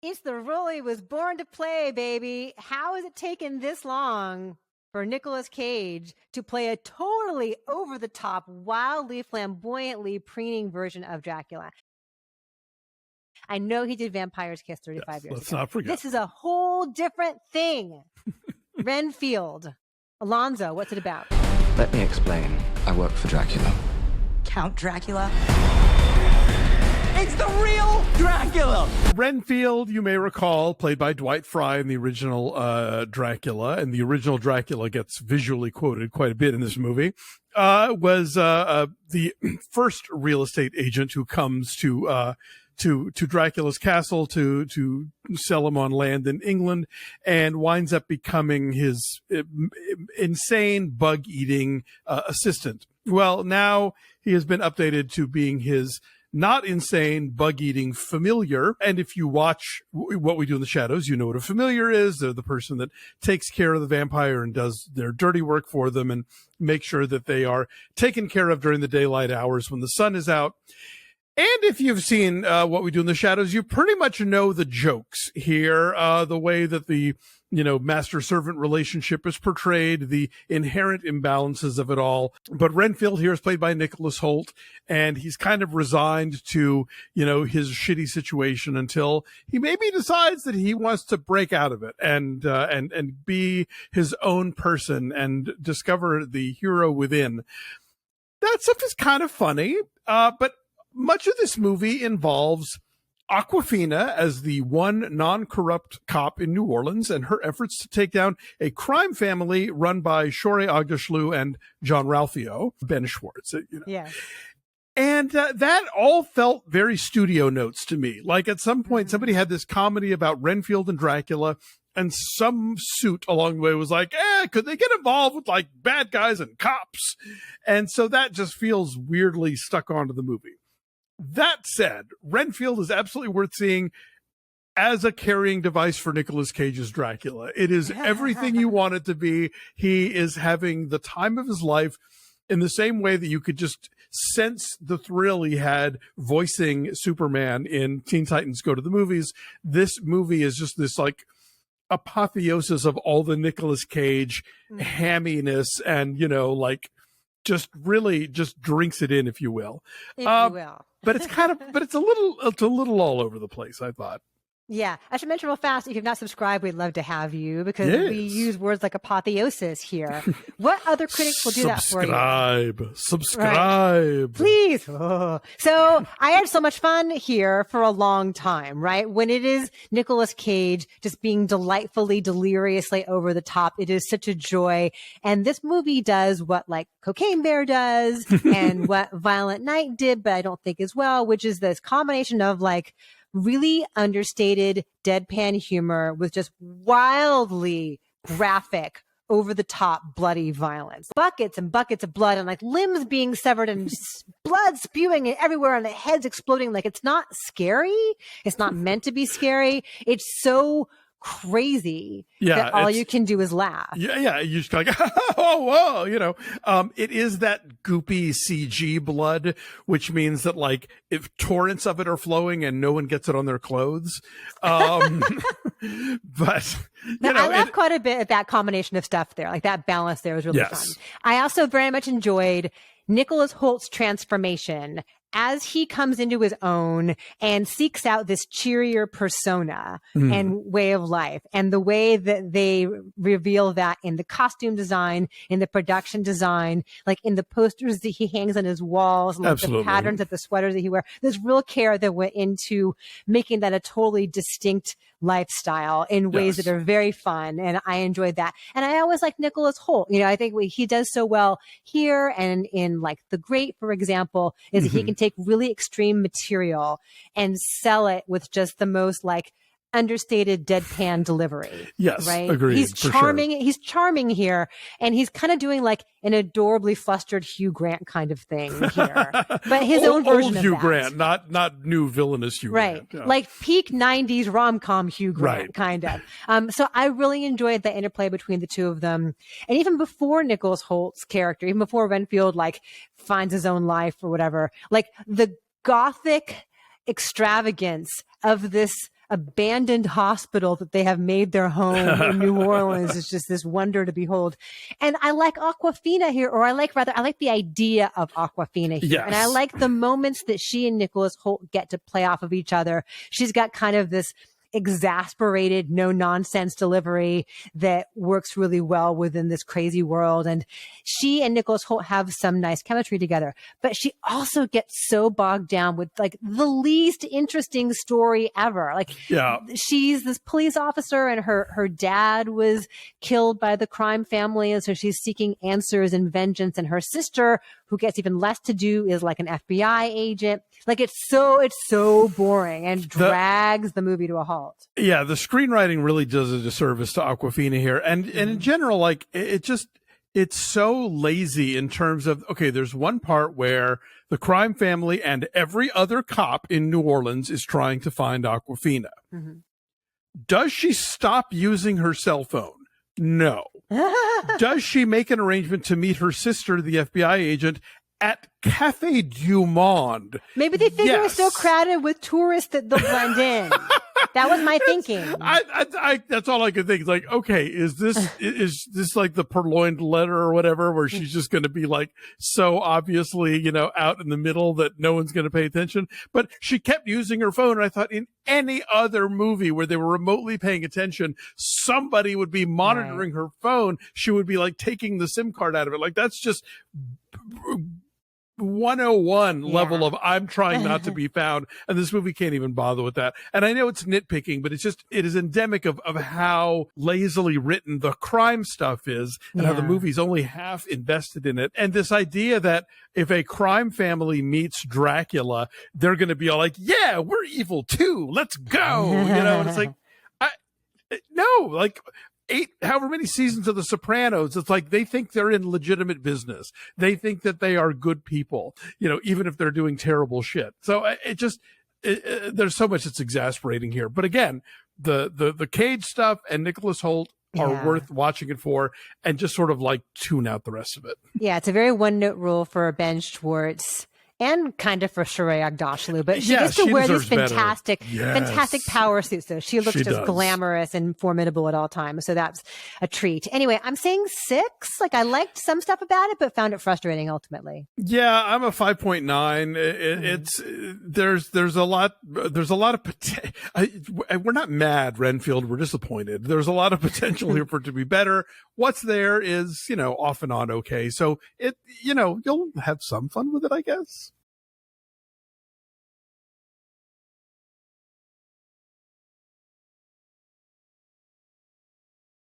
It's the role he was born to play, baby. How has it taken this long for Nicolas Cage to play a totally over-the-top, wildly, flamboyantly preening version of Dracula? I know he did Vampire's Kiss 35 years let's ago. not forget. This is a whole different thing. Renfield. Alonzo, what's it about? Let me explain. I work for Dracula. Count Dracula? It's the real Dracula! Renfield, you may recall, played by Dwight Frye in the original Dracula, and the original Dracula gets visually quoted quite a bit in this movie, was the first real estate agent who comes to Dracula's castle to sell him on land in England, and winds up becoming his insane bug-eating assistant. Well, now he has been updated to being his not insane, bug-eating familiar. And if you watch What We Do in the Shadows, you know what a familiar is. They're the person that takes care of the vampire and does their dirty work for them and makes sure that they are taken care of during the daylight hours when the sun is out. And if you've seen What We Do in the Shadows, you pretty much know the jokes here, the way that the master-servant relationship is portrayed, the inherent imbalances of it all. But Renfield here is played by Nicholas Hoult, and he's kind of resigned to, his shitty situation until he maybe decides that he wants to break out of it and be his own person and discover the hero within. That stuff is kind of funny, but much of this movie involves Awkwafina as the one non-corrupt cop in New Orleans and her efforts to take down a crime family run by Shohreh Aghdashloo and John Ralphio, Ben Schwartz. Yeah. And that all felt very studio notes to me. Like at some point, somebody had this comedy about Renfield and Dracula, and some suit along the way was like, could they get involved with like bad guys and cops? And so that just feels weirdly stuck onto the movie. That said, Renfield is absolutely worth seeing as a carrying device for Nicolas Cage's Dracula. It is everything you want it to be. He is having the time of his life in the same way that you could just sense the thrill he had voicing Superman in Teen Titans Go to the Movies. This movie is just this like apotheosis of all the Nicolas Cage hamminess and, just really just drinks it in, if you will. If you will. But it's a little all over the place, I thought. Yeah. I should mention real fast, if you've not subscribed, we'd love to have you because we use words like apotheosis here. What other critics will do that for you? Subscribe. Right. Please. Oh. So I had so much fun here for a long time, right? When it is Nicolas Cage just being delightfully, deliriously over the top, it is such a joy. And this movie does what like Cocaine Bear does and what Violent Night did, but I don't think as well, which is this combination of like really understated deadpan humor with just wildly graphic, over the top, bloody violence. Buckets and buckets of blood and like limbs being severed and blood spewing everywhere and the heads exploding. Like it's not scary. It's not meant to be scary. It's so crazy that all you can do is laugh. Yeah. You just like, oh, whoa, it is that goopy CG blood, which means that like if torrents of it are flowing and no one gets it on their clothes. But I laughed quite a bit at that combination of stuff there. Like that balance there was really fun. I also very much enjoyed Nicholas Hoult's transformation as he comes into his own and seeks out this cheerier persona and way of life, and the way that they reveal that in the costume design, in the production design, like in the posters that he hangs on his walls, and like the patterns of the sweaters that he wears. There's real care that went into making that a totally distinct lifestyle in ways that are very fun, and I enjoyed that. And I always like Nicholas Hoult. I think what he does so well here and in like The Great, for example, is that he can take really extreme material and sell it with just the most like understated deadpan delivery. Yes, right. Agreed, he's charming. Sure. He's charming here, and he's kind of doing like an adorably flustered Hugh Grant kind of thing here, but his own version of Hugh that. Grant, not new villainous Hugh Grant. Right, like peak '90s rom-com Hugh Grant, kind of. So I really enjoyed the interplay between the two of them, and even before Nicholas Hoult's character, even before Renfield like finds his own life or whatever, like the gothic extravagance of this abandoned hospital that they have made their home in New Orleans is just this wonder to behold. And I like Awkwafina here, or I like the idea of Awkwafina here. Yes. And I like the moments that she and Nicholas Hoult get to play off of each other. She's got kind of this exasperated, no nonsense delivery that works really well within this crazy world. And she and Nicholas Hoult have some nice chemistry together, but she also gets so bogged down with like the least interesting story ever. Like, yeah, she's this police officer and her dad was killed by the crime family. And so she's seeking answers and vengeance. And her sister, who gets even less to do, is like an FBI agent. Like, it's so boring and drags the movie to a halt. Yeah, the screenwriting really does a disservice to Awkwafina here. And in general, like, it's so lazy in terms of, okay, there's one part where the crime family and every other cop in New Orleans is trying to find Awkwafina. Mm-hmm. Does she stop using her cell phone? No. Does she make an arrangement to meet her sister, the FBI agent, at Cafe Du Monde? Maybe they figure it's so crowded with tourists that they'll blend in. That was my thinking. That's all I could think. Like, okay, is this like the purloined letter or whatever, where she's just going to be like so obviously, you know, out in the middle that no one's going to pay attention? But she kept using her phone. And I thought, in any other movie where they were remotely paying attention, somebody would be monitoring her phone. She would be like taking the SIM card out of it. Like, that's just 101 level of I'm trying not to be found, and this movie can't even bother with that. And I know it's nitpicking, but it is endemic of how lazily written the crime stuff is, and how the movie's only half invested in it. And this idea that if a crime family meets Dracula, they're going to be all like, yeah, we're evil too, let's go, you know. And it's like, no, like, however many seasons of The Sopranos, it's like they think they're in legitimate business. They think that they are good people, you know, even if they're doing terrible shit. So there's so much that's exasperating here. But again, the Cage stuff and Nicholas Hoult are worth watching it for, and just sort of like tune out the rest of it. Yeah, it's a very one-note rule for Ben Schwartz. And kind of for Shohreh Aghdashloo, but she gets to wear these fantastic power suits, though. She looks just glamorous and formidable at all times. So that's a treat. Anyway, I'm saying 6. Like, I liked some stuff about it, but found it frustrating ultimately. Yeah, I'm a 5.9. It's there's a lot of potential. We're not mad, Renfield. We're disappointed. There's a lot of potential here for it to be better. What's there is, you know, off and on okay. So you'll have some fun with it, I guess.